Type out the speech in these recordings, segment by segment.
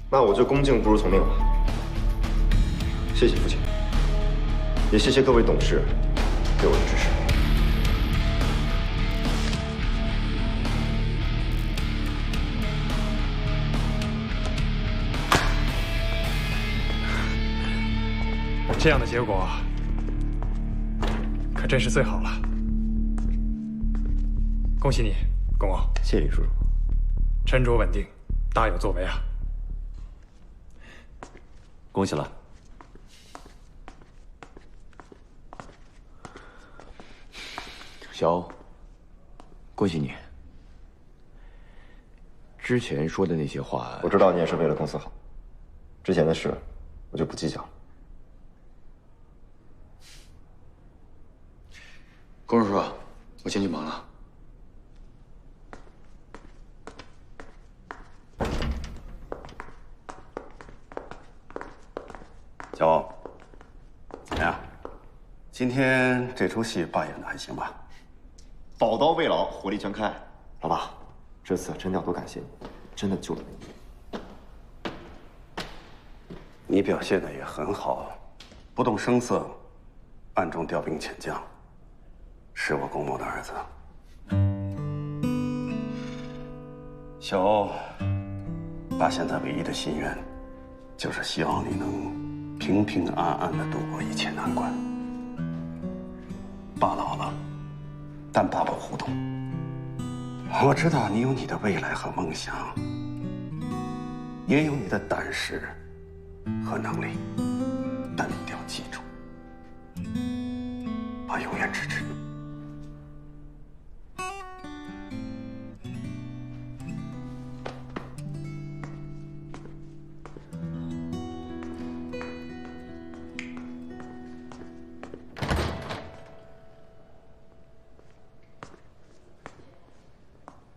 那我就恭敬不如从命了。谢谢父亲，也谢谢各位董事对我的支持。这样的结果可真是最好了。恭喜你，龚敖。谢谢李叔叔。沉着稳定，大有作为啊！恭喜了。小欧，恭喜你。之前说的那些话，我知道你也是为了公司好，之前的事我就不计较了。龚叔叔，我先去忙了。小欧，怎么样？今天这出戏扮演的还行吧？宝刀未老，火力全开。老爸，这次真的要多感谢你，真的救了你。你表现的也很好，不动声色，暗中调兵遣将，是我龚某的儿子。小欧，爸现在唯一的心愿，就是希望你能平平安安的度过一切难关。爸老了，但爸不糊涂。我知道你有你的未来和梦想，也有你的胆识和能力，但你一定要记住，爸永远支持你。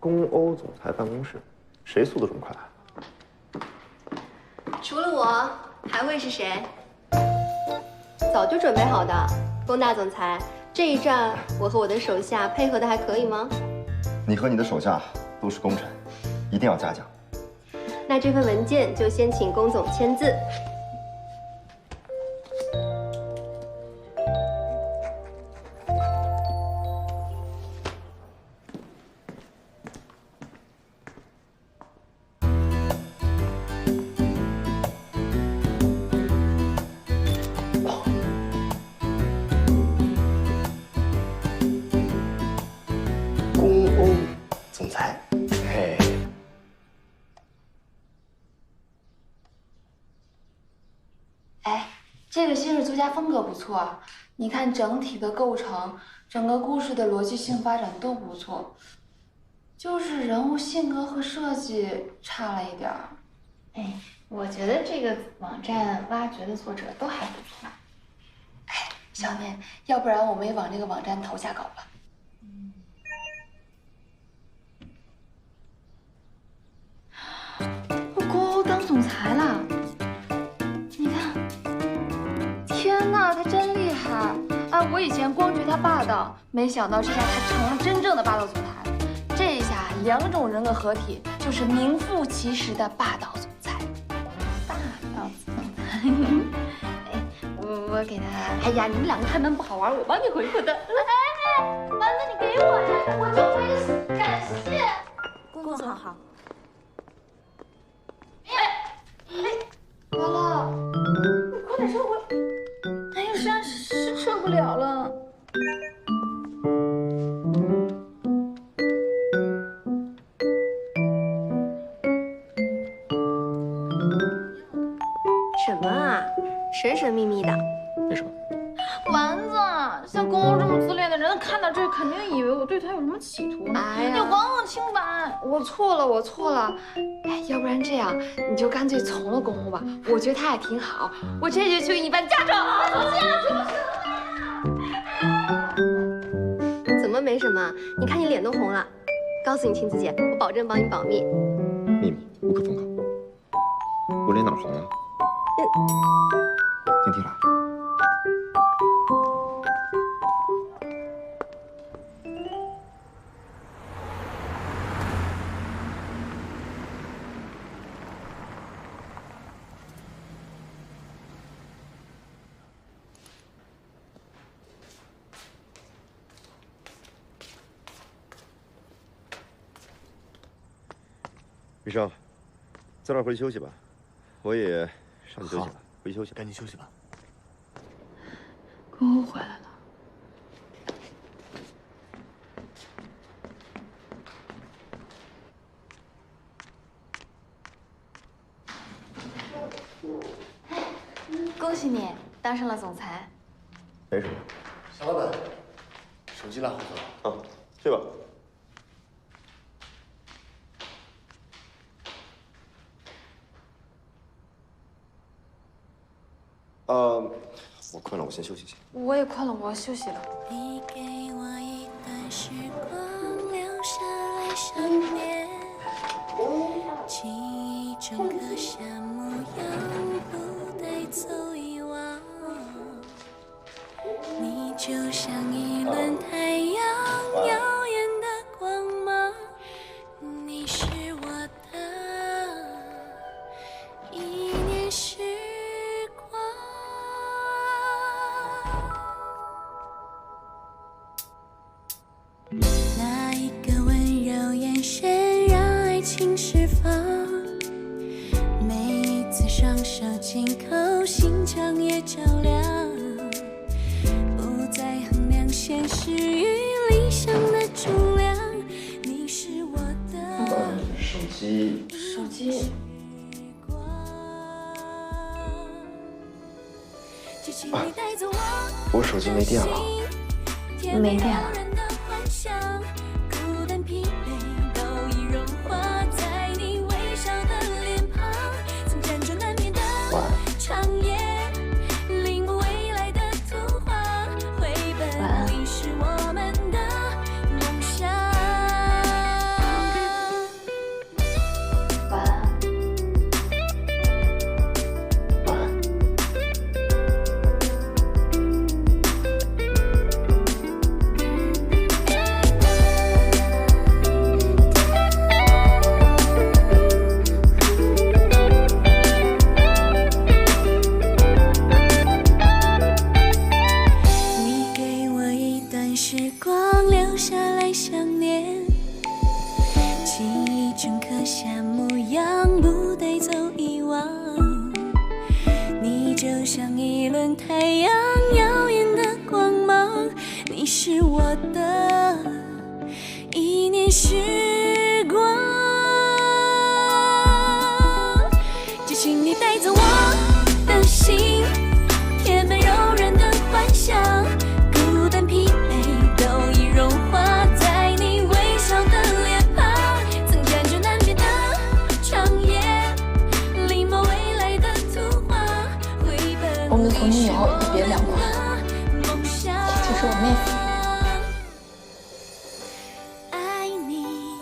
公欧总裁办公室，谁速度这么快？除了我，还会是谁？早就准备好的，龚大总裁，这一战我和我的手下配合的还可以吗？你和你的手下都是功臣，一定要嘉奖。那这份文件就先请龚总签字。公欧总裁，嘿，哎，这个新式租家风格不错，你看整体的构成，整个故事的逻辑性发展都不错，就是人物性格和设计差了一点儿。哎，我觉得这个网站挖掘的作者都还不错。哎，小妹，要不然我们也往这个网站投下稿吧。郭欧当总裁了，你看，天哪，他真厉害！哎，我以前光觉得他霸道，没想到这下他成了真正的霸道总裁。这下两种人格合体，就是名副其实的霸道总裁。霸道总裁，哎，我给他，哎呀，你们两个开门不好玩，我帮你回复的。哎，丸子你给我呀，我就为了感谢。龚总好。完了，你快点撤回！哎呦，实在是撤不了了。什么啊？神神秘秘的。没什么。丸子，像公公这么自恋的人，看到这肯定以为我对他有什么企图呢。哎呀，你还我清白！我错了，我错了。哎，要不然这样，你就干脆从了公公吧。我觉得他也挺好，我这就去给你办嫁妆。怎么没什么？你看你脸都红了。告诉你青子姐，我保证帮你保密。秘密无可奉告。我脸哪儿红了？电梯来。医生，早点回去休息吧，我也上去休息了。回去休息，赶紧休息吧。公公回来了。恭喜你当上了总裁。没什么。小老板，手机拉好走。啊，去吧。我困了，我先休息一下。我也困了，我要休息了。你给我一段时光，留下来想念，记忆中刻下模样，不带走遗忘。你就像一轮太阳，耀眼的光芒，你是我的一念时光。那一个温柔眼神让爱情释放，每一次双手紧扣，心墙也照亮，不再衡量现实与理想的重量，你是我的手机。手机。我手机没电了。没电了。孤单疲惫都已融化在你微笑的脸庞，曾辗转难眠的长夜，领悟未来的图画，绘本里是我们的梦想。晚安。晚安。时光留下来想念，记忆中刻下模样，不带走遗忘。你就像一轮太阳，耀眼的光芒，你是我的一念时光。就请你带走我的心，填满柔软的幻想，孤单疲惫都已融化在你微笑的脸庞，曾辗转难眠的长夜，临摹未来的图画，绘本我们从今以后一别两宽，梦想。这就是我妹夫。爱你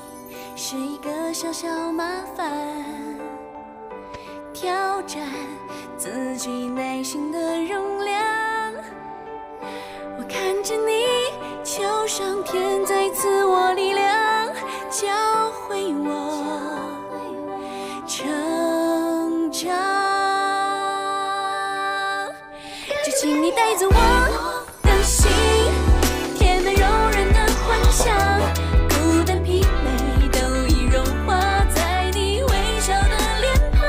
是一个小小麻烦，挑战自己内心的容量。我看着你，求上天再赐我力量，教会我成长。就请你带走我的心，填满柔软的幻想，孤单疲惫都已融化在你微笑的脸庞，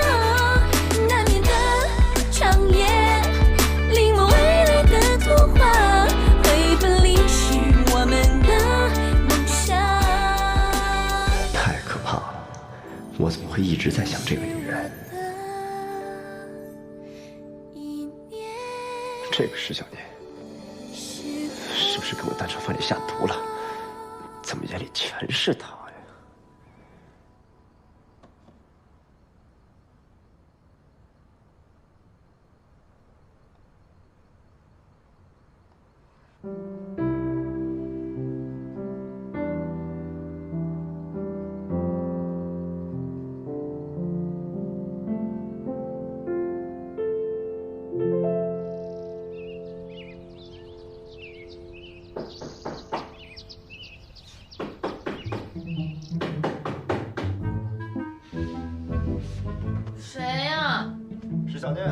难眠的长夜，临摹未来的图画，绘本里是我们的梦想。太可怕了！我怎么会一直在想这个女人？这个石小年是不是给我蛋炒饭里下毒了？怎么眼里全是她呀？谁呀？石小念，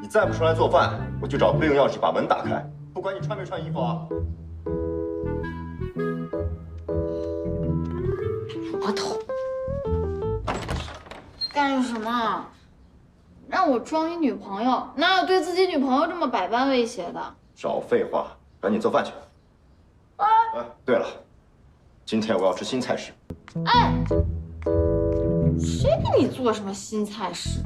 你再不出来做饭，我就找备用钥匙把门打开，不管你穿没穿衣服啊！我捅。干什么？让我装你女朋友，哪有对自己女朋友这么百般威胁的？少废话，赶紧做饭去。哎，对了，今天我要吃新菜式。哎，谁给你做什么新菜式？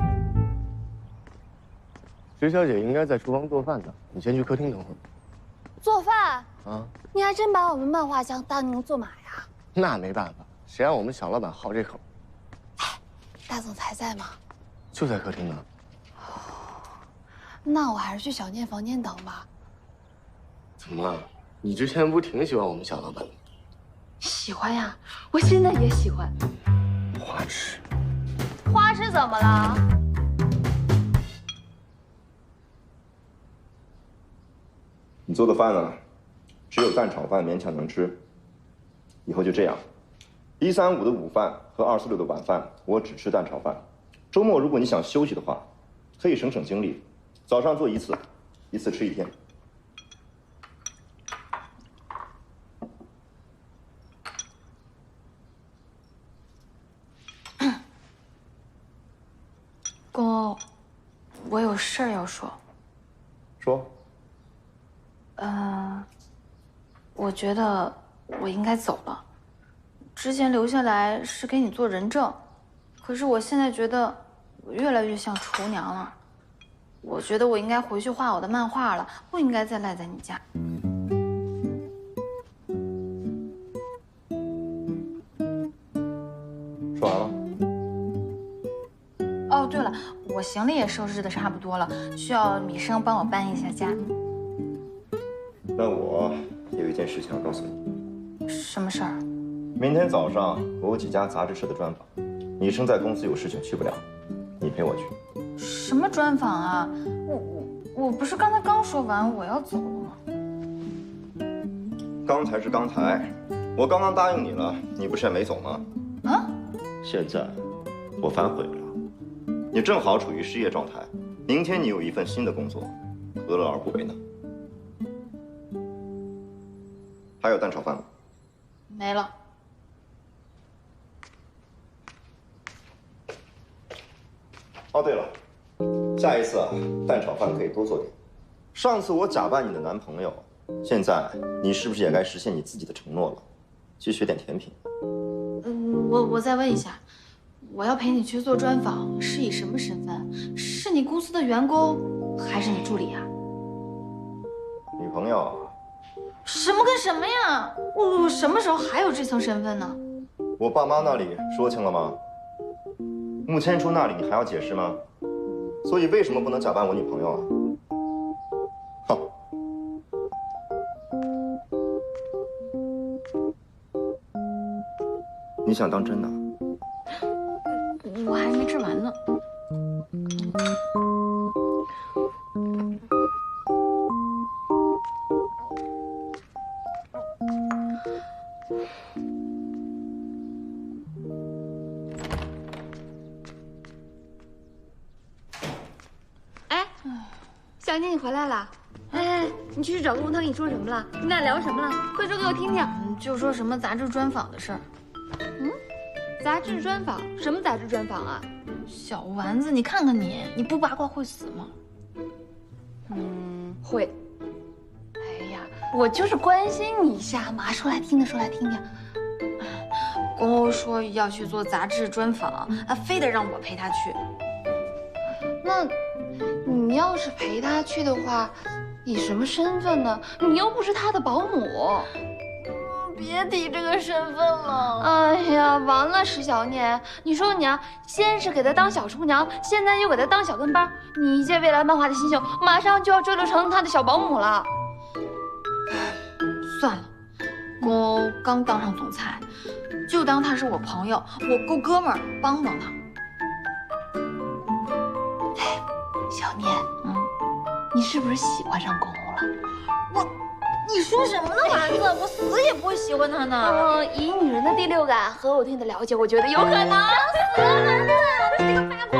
石小姐应该在厨房做饭呢，你先去客厅等会儿。做饭啊？你还真把我们漫画乡当牛做马呀？那没办法，谁让我们小老板好这口。大总裁在吗？就在客厅呢。那我还是去小念房间等吧。怎么了？你之前不挺喜欢我们小老板的？喜欢呀，我现在也喜欢。花痴。花痴怎么了？你做的饭呢，只有蛋炒饭勉强能吃。以后就这样，135的午饭和246的晚饭，我只吃蛋炒饭。周末如果你想休息的话，可以省省精力，早上做一次，一次吃1天。公，我有事儿要说。说。我觉得我应该走了。之前留下来是给你做人证，可是我现在觉得我越来越像厨娘了。我觉得我应该回去画我的漫画了，不应该再赖在你家。说完了。哦，对了，我行李也收拾的差不多了，需要米生帮我搬一下家。那我有一件事情要告诉你。什么事儿？明天早上我有几家杂志社的专访，米生在公司有事情去不了，你陪我去。什么专访啊？我不是刚才刚说完我要走了吗？刚才是刚才，我刚刚答应你了，你不是也没走吗？啊？现在我反悔了，你正好处于失业状态，明天你有一份新的工作，何乐而不为呢？还有蛋炒饭吗？没了。哦，对了，下一次蛋炒饭可以多做点。上次我假扮你的男朋友，现在你是不是也该实现你自己的承诺了？去学点甜品。我再问一下，我要陪你去做专访，是以什么身份？是你公司的员工，还是你助理啊？女朋友。什么跟什么呀？我什么时候还有这层身份呢？我爸妈那里说清了吗？穆千初那里你还要解释吗？所以为什么不能假扮我女朋友啊？哼！你想当真的？我还没吃完呢。小妮，你回来了。哎，你去找龚涛，跟你说什么了？你俩聊什么了？快说给我听听。就说什么杂志专访的事儿。杂志专访？什么杂志专访啊？小丸子，你看看你，你不八卦会死吗？会。哎呀，我就是关心你一下嘛，说来听听，说来听听。公欧说要去做杂志专访，他非得让我陪他去。那你要是陪他去的话，以什么身份呢？你又不是他的保姆。别提这个身份了。哎呀，完了，石小念，你说你啊，先是给他当小厨娘，现在又给他当小跟班，你一介未来漫画的新秀，马上就要追落成他的小保姆了。算了，公欧刚当上总裁，就当他是我朋友，我够哥们儿，帮帮他。小念，你是不是喜欢上龚欧了？你说什么呢，丸子？我死也不会喜欢他呢。以女人的第六感和我对你的了解，我觉得有可能。死了，丸子，我是个八卦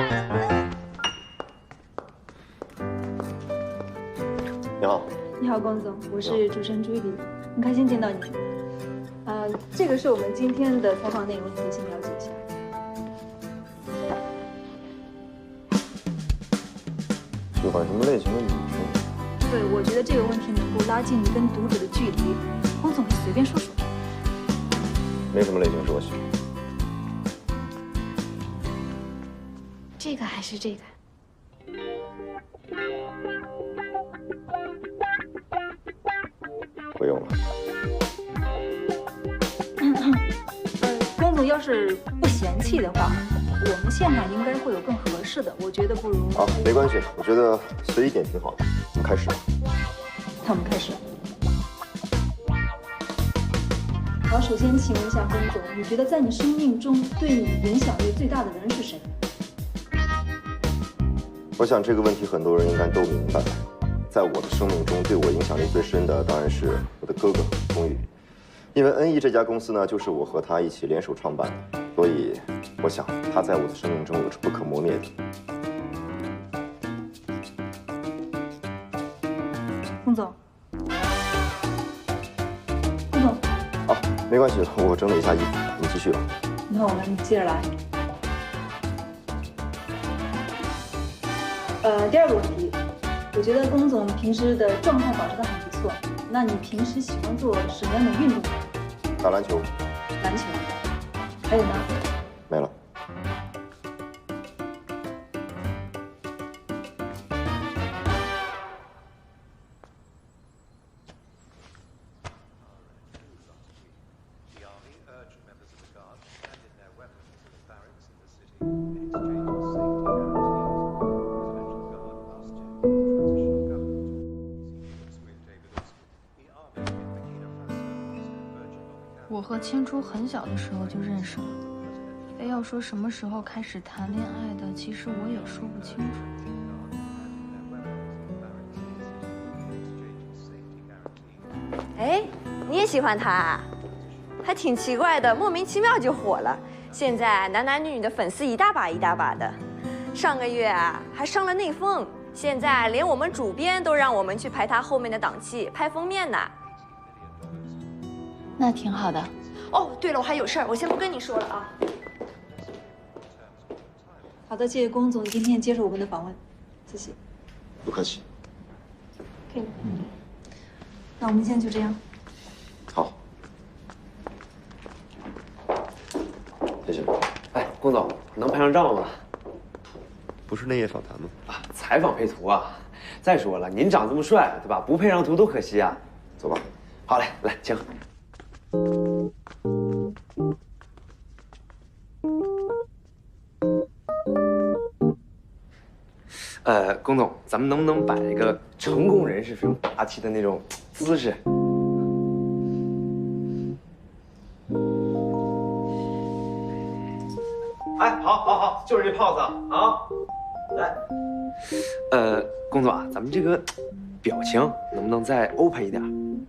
你好。你好，龚总，我是主持人朱一黎，很开心见到你。这个是我们今天的采访内容，你可以先了解一下。欢什么类型的女生？对，我觉得这个问题能够拉近你跟读者的距离。龚总，你随便说说。没什么类型是我喜欢。这个还是这个？不用了。龚总要是不嫌弃的话，我们现场应该会有更合适的。我觉得不如……好，没关系，我觉得随意点挺好的。我们开始吧。那我们开始。好，首先请问一下龚总，你觉得在你生命中对你影响力最大的人是谁？我想这个问题很多人应该都明白。在我的生命中，对我影响力最深的当然是我的哥哥龚宇，因为恩义这家公司呢，就是我和他一起联手创办的，所以我想他在我的生命中有着不可磨灭的。龚总，龚总，好，没关系，我整理一下衣服，你继续吧。那我们接着来。第二个问题，我觉得龚总平时的状态保持得很不错。那你平时喜欢做什么样的运动？打篮球。篮球。还有呢？没了。我和千初很小的时候就认识了，非要说什么时候开始谈恋爱的，其实我也说不清楚。哎，你也喜欢他啊？还挺奇怪的，莫名其妙就火了。现在男男女女的粉丝一大把一大把的。上个月啊，还上了内封，现在连我们主编都让我们去排他后面的档期拍封面呢。那挺好的。哦，对了，我还有事儿，我先不跟你说了啊。好的，谢谢龚总今天接受我们的访问，谢谢。不客气。可以了。那我们现在就这样。好。谢谢。哎，龚总，能拍张照吗？不是内页访谈吗？啊，采访配图啊。再说了，您长这么帅，对吧？不配张图多可惜啊。走吧。好嘞，来，请。龚总，咱们能不能摆一个成功人士非常霸气的那种姿势？哎，好，就是这 pose 啊！来，龚总啊，咱们这个表情能不能再 open 一点，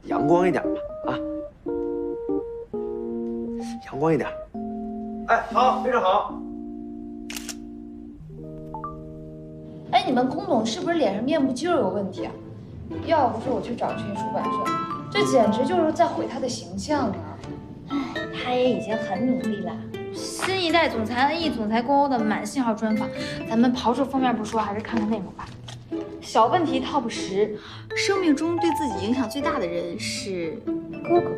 阳光一点吧？啊，阳光一点。哎，好，非常好。哎，你们龚总是不是脸上面部肌肉有问题啊？要不是我去找这些出版社，这简直就是在毁他的形象啊！唉，他也已经很努力了。新一代总裁恩义总裁公欧的满信号专访，咱们刨出封面不说，还是看看内容吧。小问题 TOP 10，生命中对自己影响最大的人是哥哥。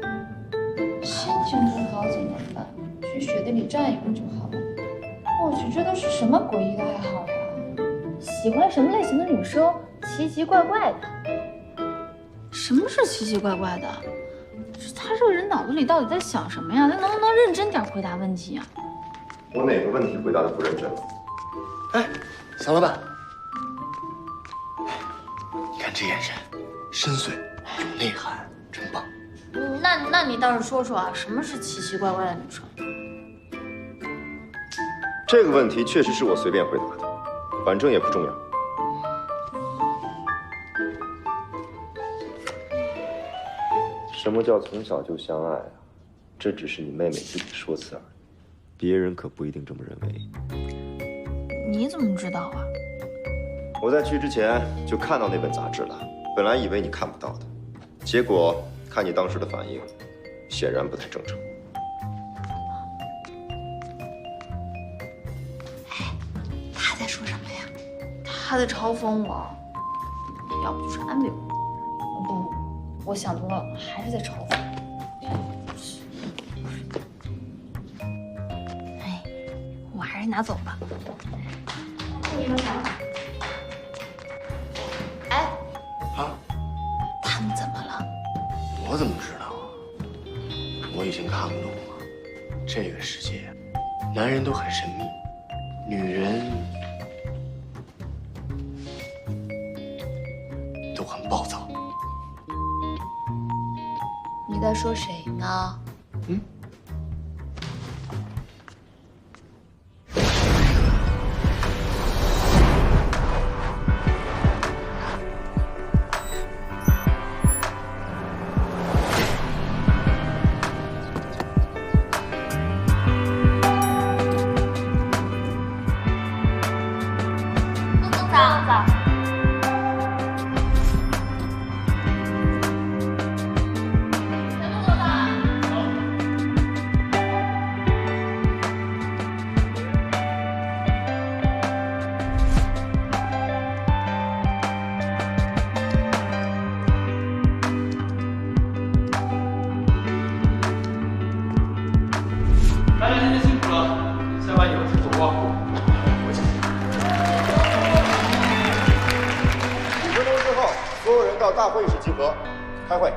心情不好怎么办？去雪地里站一会儿就好了。我去，这都是什么诡异的爱好呀？喜欢什么类型的女生？奇奇怪怪的。什么是奇奇怪怪的？他这个人脑子里到底在想什么呀？他能不能认真点回答问题啊？我哪个问题回答的不认真了？哎，小老板，你看这眼神，深邃，有内涵，真棒。那你倒是说说啊，什么是奇奇怪怪的女生？这个问题确实是我随便回答的，反正也不重要。什么叫从小就相爱啊？这只是你妹妹自己的说辞而已，别人可不一定这么认为。你怎么知道啊？我在去之前就看到那本杂志了，本来以为你看不到的，结果看你当时的反应，显然不太正常。他在说什么呀？他在嘲讽我。要不就是安慰我。不，我想多了，还是在嘲讽。哎，我还是拿走吧。你们看。哎，啊，他们怎么了？我怎么知道啊？我已经看不懂了。这个世界，男人都很神秘，女人都很暴躁。你在说谁呢？嗯。大家今天辛苦了，下班以后吃火锅，我请。5分钟之后，所有人到大会议室集合，开会。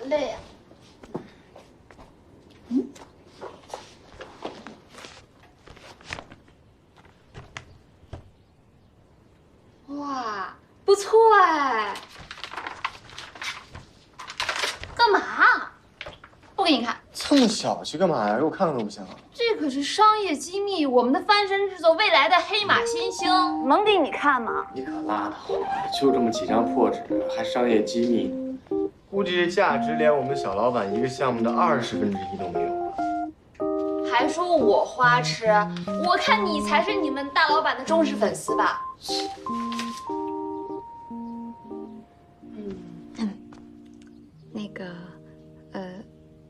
累呀。哇，不错哎。干嘛？不给你看。这么小气干嘛呀？给我看看都不行啊。这可是商业机密，我们的翻身制作，未来的黑马新星，能给你看吗？你可拉倒吧，就这么几张破纸，还商业机密，估计这价值连我们小老板一个项目的1/20都没有吧。还说我花痴？我看你才是你们大老板的忠实粉丝吧。那个，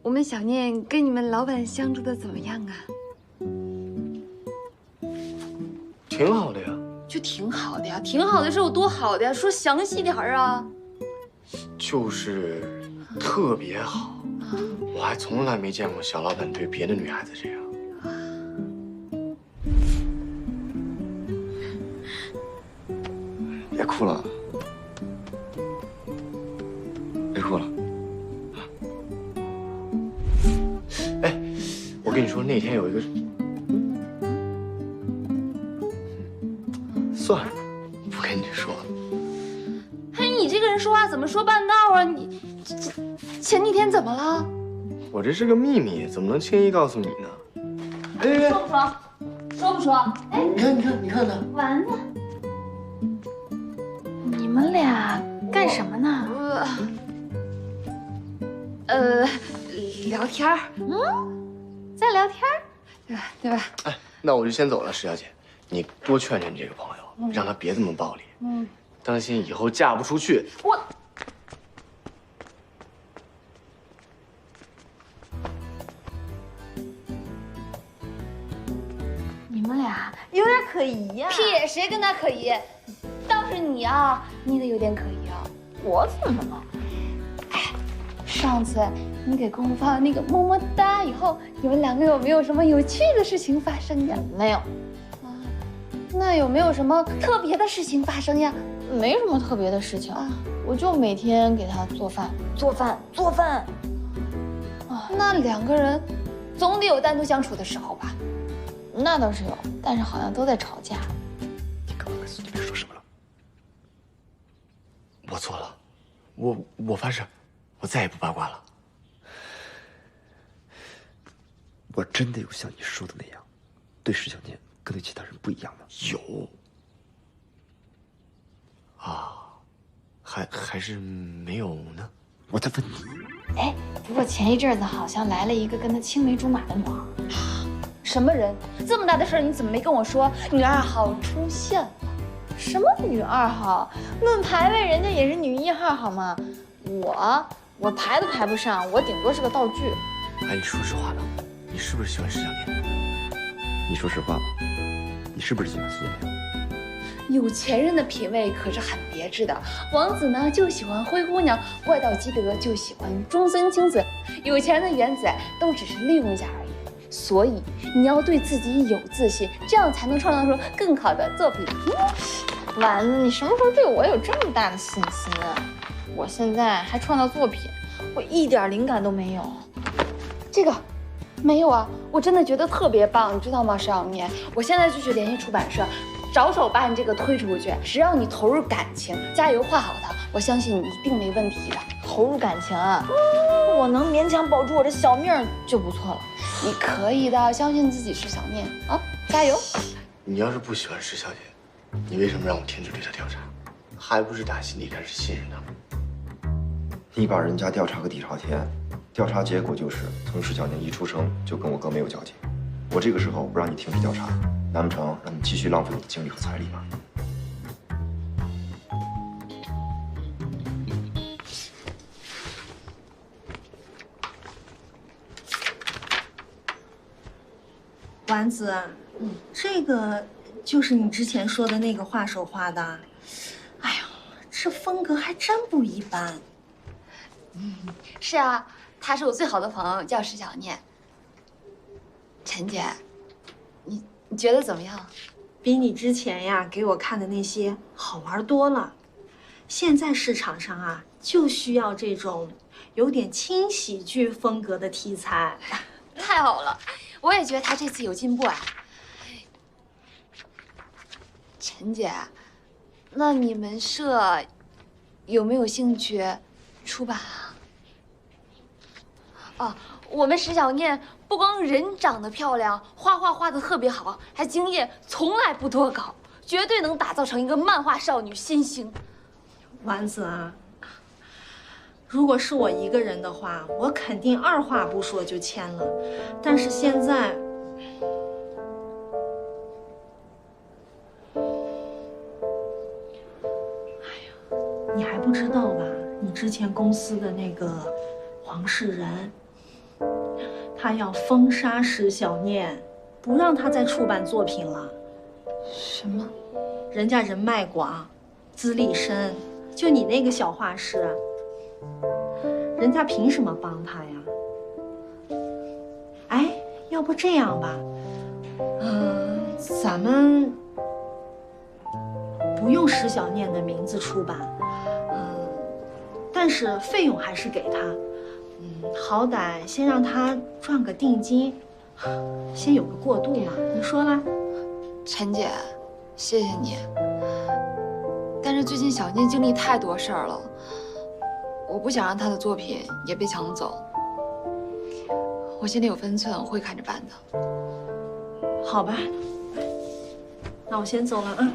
我们小念跟你们老板相处的怎么样啊？挺好的呀。就挺好的呀，挺好的是有多好的呀？说详细点儿啊。就是特别好，我还从来没见过小老板对别的女孩子这样。别哭了，别哭了。哎，我跟你说，那天有一个，算了，不跟你说了。嘿，你这个人说话怎么说半道啊？你前几天怎么了？我这是个秘密，怎么能轻易告诉你呢？哎，说不说？说不说？哎，你看他，完了。你们俩干什么呢？聊天儿。在聊天儿，对吧？哎，那我就先走了，石小姐，你多劝劝你这个朋友，让他别这么暴力。当心以后嫁不出去。你们俩有点可疑呀！屁，谁跟他可疑？倒是你啊，你得有点可疑啊。我怎么了？哎，上次你给公公发了那个么么哒以后，你们两个有没有什么有趣的事情发生呀？没有。啊，那有没有什么特别的事情发生呀？没什么特别的事情啊，我就每天给他做饭。啊，那两个人总得有单独相处的时候吧？那倒是有，但是好像都在吵架。你刚刚随便说什么了？我错了，我发誓，我再也不八卦了。我真的有像你说的那样，对石小念跟对其他人不一样吗？有。啊，还是没有呢？我在问你。哎，不过前一阵子好像来了一个跟他青梅竹马的女孩。什么人？这么大的事儿你怎么没跟我说？女2号出现了。什么女2号？论排位，人家也是女1号，好吗？我排都排不上，我顶多是个道具。哎，你说实话吧，你是不是喜欢石小念？你说实话吧，你是不是喜欢苏念？有钱人的品味可是很别致的，王子呢就喜欢灰姑娘，怪盗基德就喜欢中森青子，有钱人的原子都只是利用一下而已。所以你要对自己有自信，这样才能创造出更好的作品。丸子，你什么时候对我有这么大的信心啊？我现在还创造作品，我一点灵感都没有。这个没有啊，我真的觉得特别棒，你知道吗，石小念？我现在就去联系出版社，着手把你这个推出去。只要你投入感情，加油画好它，我相信你一定没问题的。投入感情啊，我能勉强保住我的小命就不错了。你可以的，相信自己，石小念啊，加油！你要是不喜欢石小姐，你为什么让我停止对她调查？还不是打心底开始信任她吗？你把人家调查个底朝天，调查结果就是从石小念一出生就跟我哥没有交集。我这个时候不让你停止调查，难不成让你继续浪费我的精力和财力吗？丸子，这个就是你之前说的那个画手画的。哎呀，这风格还真不一般。是啊，他是我最好的朋友，叫石小念。陈姐，你觉得怎么样？比你之前呀给我看的那些好玩多了。现在市场上啊，就需要这种有点轻喜剧风格的题材。太好了，我也觉得他这次有进步啊。陈姐，那你们社有没有兴趣出版啊？哦，我们石小念不光人长得漂亮，画得特别好，还经验从来不多稿，绝对能打造成一个漫画少女新星。丸子啊，如果是我一个人的话，我肯定二话不说就签了。但是现在，你还不知道吧？你之前公司的那个黄世仁，他要封杀石小念，不让他再出版作品了。什么？人家人脉广，资历深，就你那个小画室，人家凭什么帮他呀？哎，要不这样吧，咱们不用石小念的名字出版。但是费用还是给他，好歹先让他赚个定金，先有个过渡嘛，你说啦？陈姐，谢谢你。但是最近小念经历太多事儿了，我不想让她的作品也被抢走。我心里有分寸，会看着办的。好吧，那我先走了啊。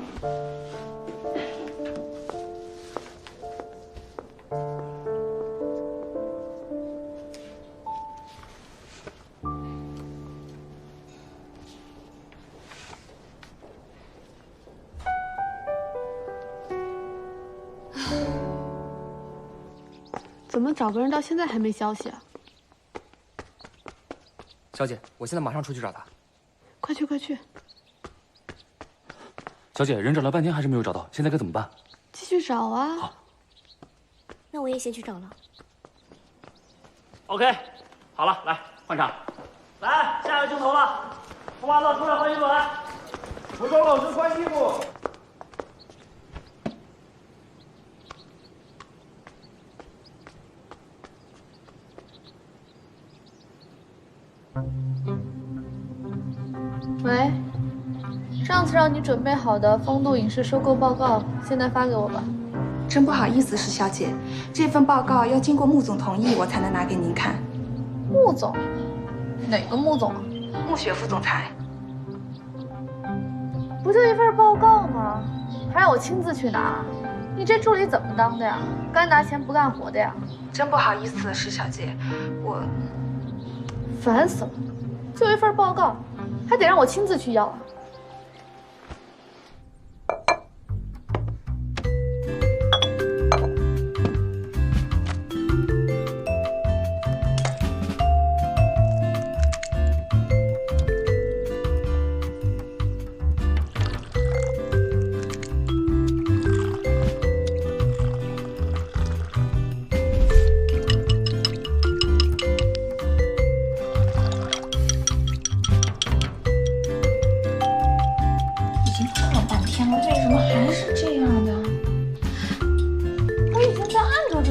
怎么找个人到现在还没消息啊？小姐，我现在马上出去找他。快去快去！小姐，人找了半天还是没有找到，现在该怎么办？继续找啊！好，那我也先去找了。OK， 好了，来换场。来，下一个镜头了，红袜子出来换衣服来。服装老师换衣服。喂，上次让你准备好的风度影视收购报告，现在发给我吧。真不好意思，石小姐，这份报告要经过穆总同意，我才能拿给您看。穆总？哪个穆总啊？穆雪副总裁。不就一份报告吗？还让我亲自去拿？你这助理怎么当的呀？干拿钱不干活的呀？真不好意思，石小姐，我烦死了！就一份报告，还得让我亲自去要啊！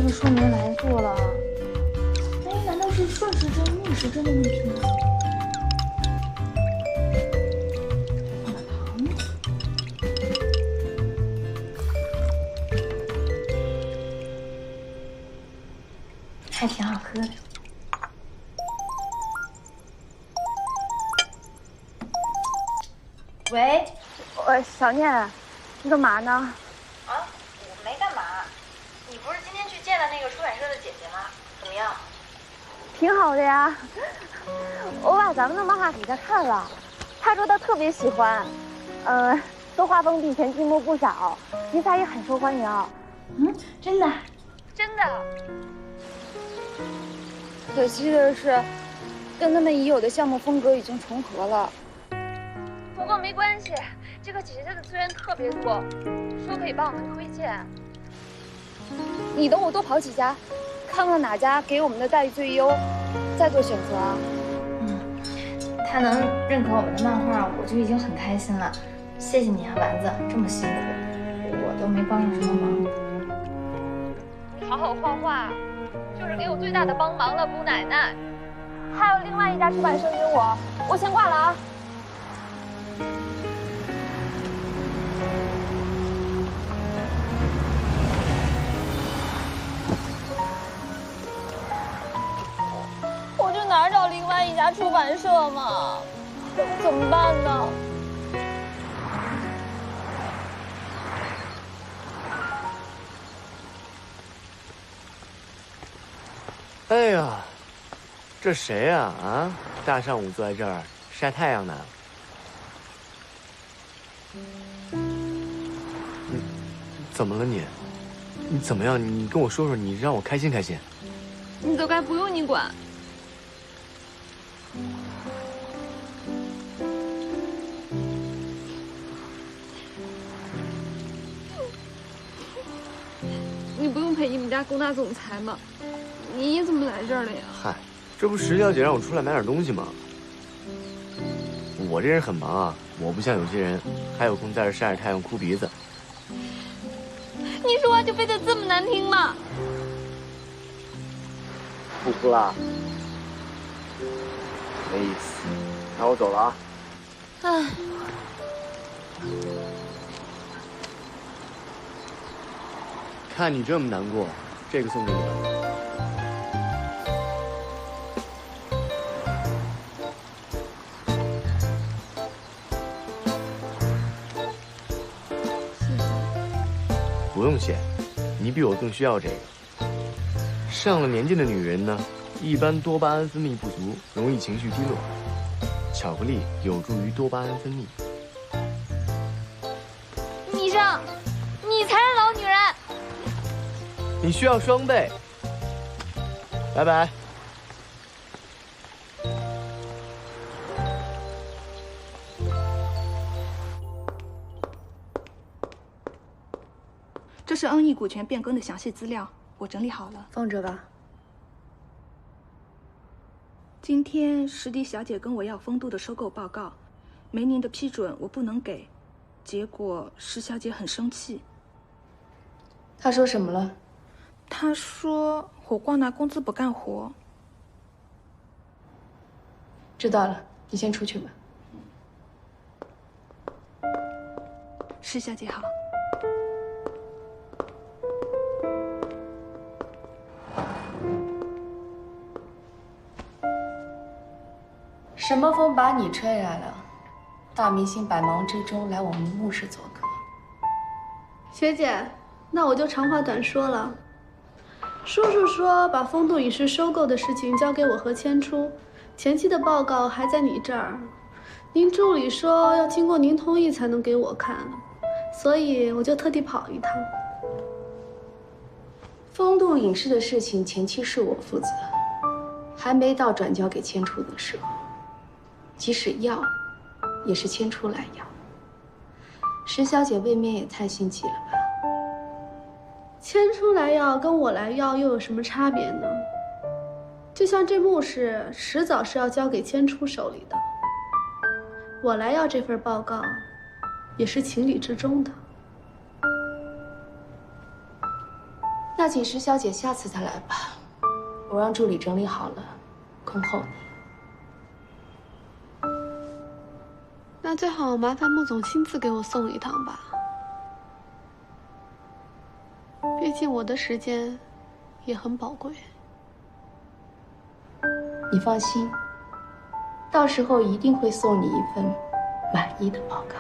说明来做了。哎，难道是顺时针、逆时针的问题吗？还挺好喝的。喂，小念，你干嘛呢？啊，我没干嘛。你不是今天去见了那个出版社的姐姐吗？怎么样？挺好的呀，我把咱们的漫画给她看了，她说她特别喜欢，说画风比以前进步不少，题材也很受欢迎。嗯，真的？真的。可惜的是，跟他们已有的项目风格已经重合了。不过没关系，这个姐姐的资源特别多，说可以帮我们推荐。你等我多跑几家，看看哪家给我们的待遇最优，再做选择啊。他能认可我们的漫画，我就已经很开心了。谢谢你啊，丸子，这么辛苦，我都没帮上什么忙。你好好画画，就是给我最大的帮忙了，姑奶奶。还有另外一家出版社约我先挂了啊。我去哪儿找另外一家出版社嘛？怎么办呢？哎呀，这谁呀？啊，大上午坐在这儿晒太阳呢？你怎么了你？你怎么样？你跟我说说，你让我开心开心。你走开，不用你管。你不用陪你们家龚大总裁吗？你怎么来这儿了呀？嗨，这不石小姐让我出来买点东西吗？我这人很忙啊，我不像有些人还有空在这晒着太阳哭鼻子。你说话就非得这么难听吗？不哭了，没意思。那我走了啊。唉。看你这么难过，这个送给你吧。不用谢，你比我更需要这个。上了年纪的女人呢，一般多巴胺分泌不足，容易情绪低落。巧克力有助于多巴胺分泌。米生，你才是老女人。你需要双倍。拜拜。这是恩义股权变更的详细资料，我整理好了，放着吧。今天石迪小姐跟我要风度的收购报告，没您的批准我不能给，结果石小姐很生气。她说什么了？她说我光拿工资不干活。知道了，你先出去吧。石小姐好。什么风把你吹来了？大明星百忙之中来我们墓室做客。学姐，那我就长话短说了。叔叔说把风度影视收购的事情交给我和千初，前期的报告还在你这儿。您助理说要经过您同意才能给我看，所以我就特地跑一趟。风度影视的事情前期是我负责，还没到转交给千初的时候。即使要，也是千初来要。石小姐未免也太心急了吧？千初来要跟我来要又有什么差别呢？就像这幕事，迟早是要交给千初手里的。我来要这份报告，也是情理之中的。那请石小姐下次再来吧，我让助理整理好了，恭候你。那最好麻烦穆总亲自给我送一趟吧，毕竟我的时间也很宝贵。你放心，到时候一定会送你一份满意的报告。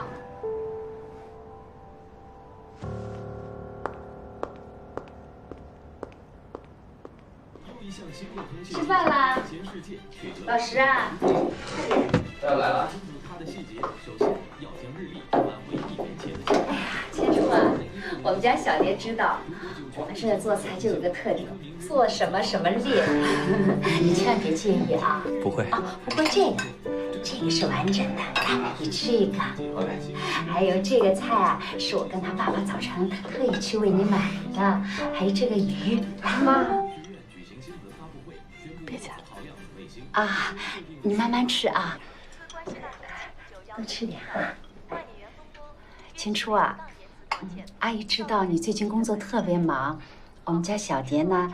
吃饭啦，老师啊！来了。哎呀，千初啊，我们家小蝶知道，我们这儿做菜就有个特点，做什么什么烈，你千万别介意啊。不会。不过这个是完整的，来，你吃一个。还有这个菜啊，是我跟他爸爸早上特意去为你买的，还有这个鱼，妈。别夹了啊，你慢慢吃啊，多吃点啊。千初啊，阿姨知道你最近工作特别忙，我们家小蝶呢，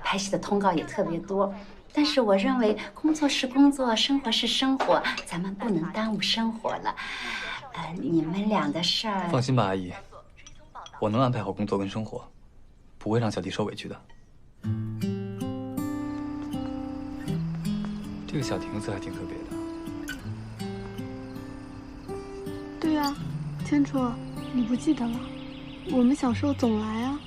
拍戏的通告也特别多。但是我认为工作是工作，生活是生活，咱们不能耽误生活了。你们俩的事儿，放心吧，阿姨，我能安排好工作跟生活，不会让小弟受委屈的。这个小亭子还挺特别的。对啊，千初，你不记得了？我们小时候总来啊。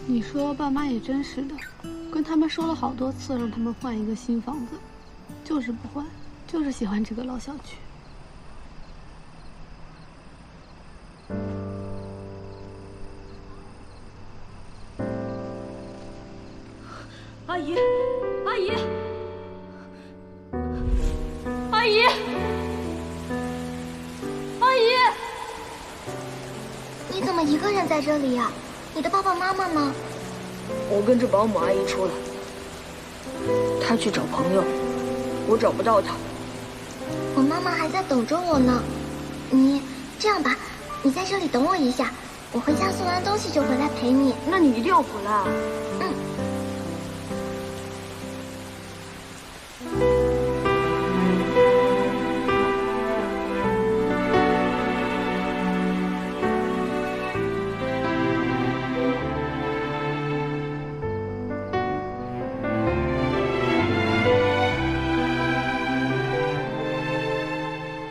你说爸妈也真是的，跟他们说了好多次，让他们换一个新房子，就是不换，就是喜欢这个老小区。阿姨，阿姨，阿姨，阿姨，你怎么一个人在这里呀？你的爸爸妈妈呢？我跟着保姆阿姨出来，她去找朋友，我找不到她。我妈妈还在等着我呢。你这样吧，你在这里等我一下，我回家送完东西就回来陪你。那你一定要回来啊！嗯。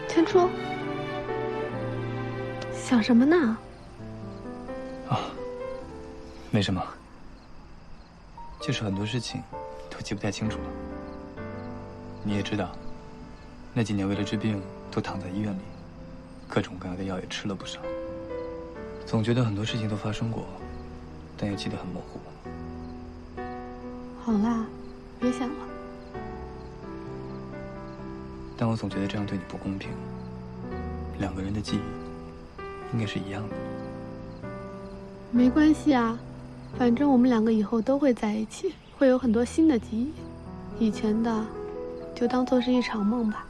千初，想什么呢？啊，没什么，就是很多事情都记不太清楚了。你也知道，那几年为了治病都躺在医院里，各种各样的药也吃了不少。总觉得很多事情都发生过，但又记得很模糊。好啦，别想了。但我总觉得这样对你不公平。两个人的记忆应该是一样的。没关系啊，反正我们两个以后都会在一起，会有很多新的记忆，以前的就当做是一场梦吧。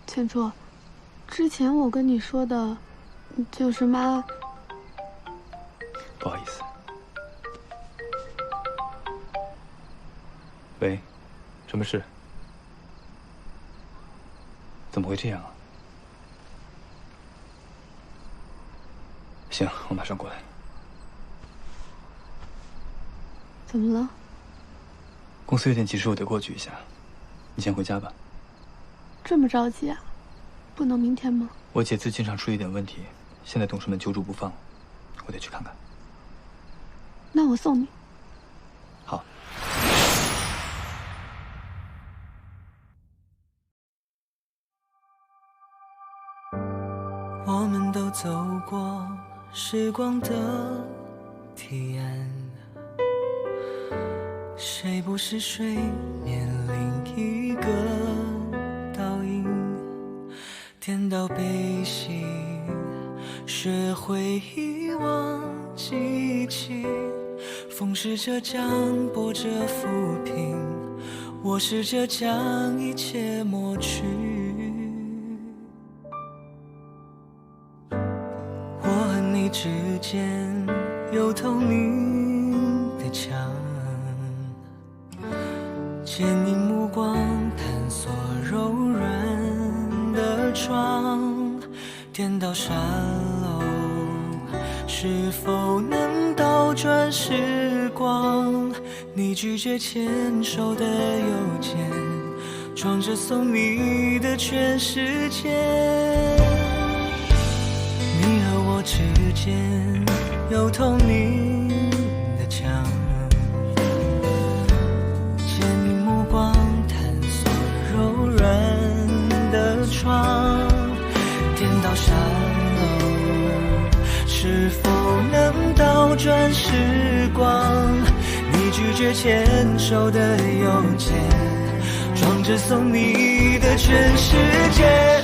千初，之前我跟你说的，就是妈。不好意思。喂，什么事？怎么会这样啊？行，我马上过来。怎么了？公司有点急事，我得过去一下。你先回家吧。这么着急啊？不能明天吗？我姐资金上出了一点问题，现在董事们揪住不放，我得去看看。那我送你。好。我们都走过时光的堤岸，谁不是水面另一个倒影？颠倒悲喜，学会遗忘记起，风试着将波折抚平，我试着将一切抹去。我和你之间有透明的墙，借你目光探索柔软的窗，颠倒沙漏，是否能倒转时光？你拒绝牵手的邮件，装着送你的全世界。你和我之间有透明的墙，借你目光探索柔软的窗，颠倒沙漏，是否能倒转时光？你拒绝牵手的邮件，装着送你的全世界。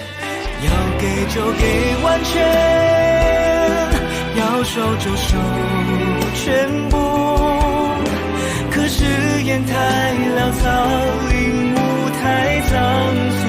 要给就给完全，要收就收全部。可是烟太潦草，令舞台葬送。